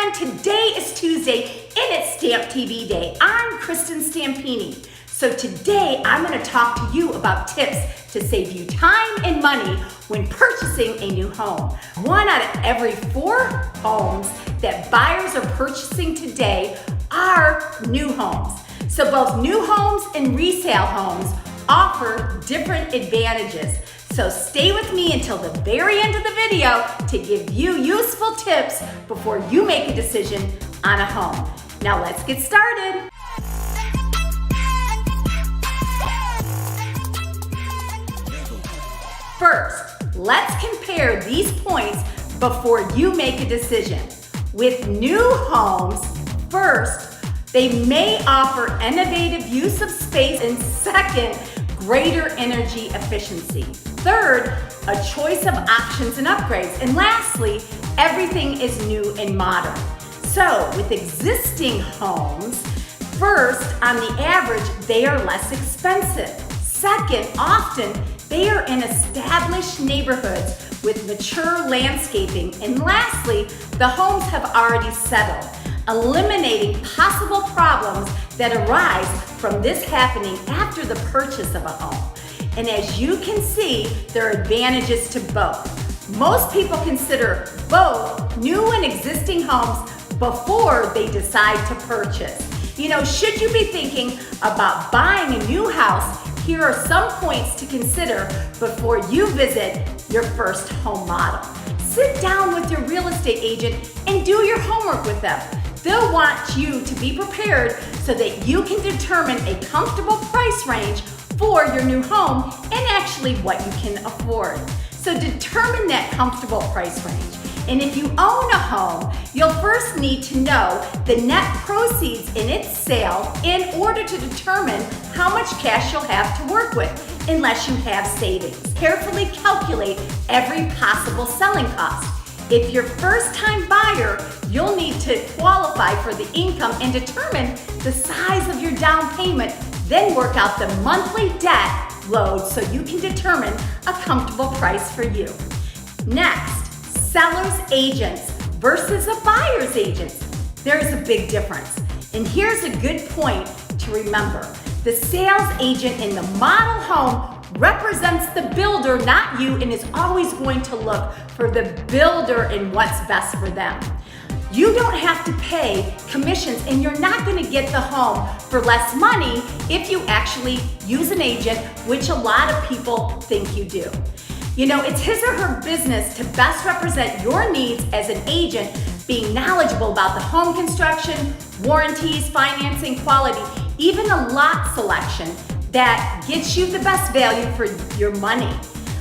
everyone, today is Tuesday and it's StampTV Day. I'm Kristin Stampini. So today I'm going to talk to you about tips to save you time and money when purchasing a new home. 1 out of every 4 homes that buyers are purchasing today are new homes. So both new homes and resale homes offer different advantages. So stay with me until the very end of the video to give you useful tips before you make a decision on a home. Now let's get started. First, let's compare these points before you make a decision. With new homes, first, they may offer innovative use of space, and second, greater energy efficiency. Third, a choice of options and upgrades. And lastly, everything is new and modern. So with existing homes, first, on the average, they are less expensive. Second, often, they are in established neighborhoods with mature landscaping. And lastly, the homes have already settled, eliminating possible problems that arise from this happening after the purchase of a home. And as you can see, there are advantages to both. Most people consider both new and existing homes before they decide to purchase. You know, should you be thinking about buying a new house, here are some points to consider before you visit your first home model. Sit down with your real estate agent and do your homework with them. They'll want you to be prepared so that you can determine a comfortable price range for your new home and actually what you can afford. So determine that comfortable price range. And if you own a home, you'll first need to know the net proceeds in its sale in order to determine how much cash you'll have to work with, unless you have savings. Carefully calculate every possible selling cost. If you're a first-time buyer, you'll need to qualify for the income and determine the size of your down payment, then work out the monthly debt load so you can determine a comfortable price for you. Next, seller's agents versus a buyer's agent. There's a big difference. And here's a good point to remember. The sales agent in the model home represents the builder, not you, and is always going to look for the builder and what's best for them. You don't have to pay commissions, and you're not going to get the home for less money if you actually use an agent, which a lot of people think you do. You know, it's his or her business to best represent your needs as an agent, being knowledgeable about the home construction, warranties, financing, quality, even a lot selection that gets you the best value for your money.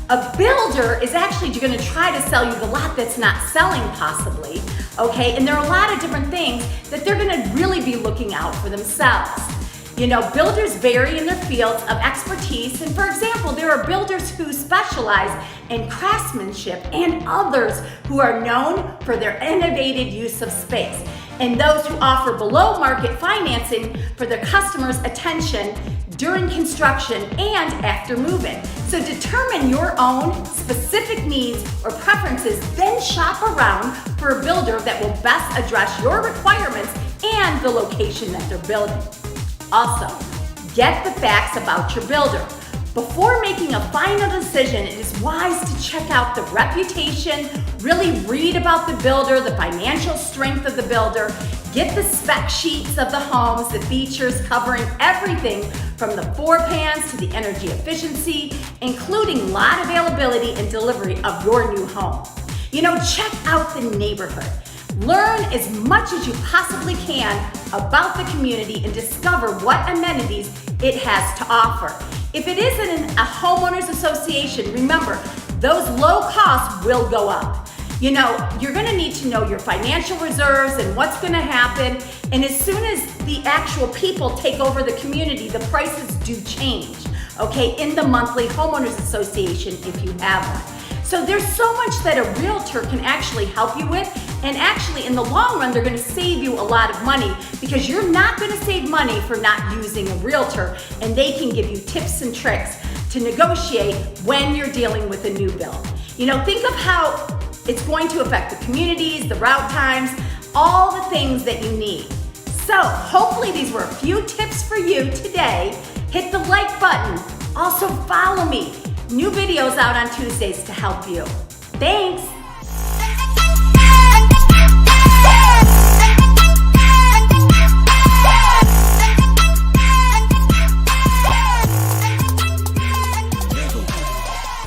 A builder is actually going to try to sell you the lot that's not selling possibly, okay? And there are a lot of different things that they're going to really be looking out for themselves. You know, builders vary in their fields of expertise, and for example, there are builders who specialize in craftsmanship and others who are known for their innovative use of space, and those who offer below market financing for their customers' attention during construction and after move-in. So determine your own specific needs or preferences, then shop around for a builder that will best address your requirements and the location that they're building. Also, get the facts about your builder. Before making a final decision, it is wise to check out the reputation, really read about the builder, the financial strength of the builder, get the spec sheets of the homes, the features covering everything from the floor plans to the energy efficiency, including lot availability and delivery of your new home. You know, check out the neighborhood. Learn as much as you possibly can about the community and discover what amenities it has to offer. If it isn't a homeowners association, remember, those low costs will go up. You know, you're gonna need to know your financial reserves and what's gonna happen. And as soon as the actual people take over the community, the prices do change, okay, in the monthly homeowners association if you have one. So there's so much that a realtor can actually help you with, and actually in the long run, they're gonna save you a lot of money because you're not gonna save money for not using a realtor, and they can give you tips and tricks to negotiate when you're dealing with a new build. You know, think of how it's going to affect the communities, the route times, all the things that you need. So hopefully these were a few tips for you today. Hit the like button. Also follow me. New videos out on Tuesdays to help you. Thanks.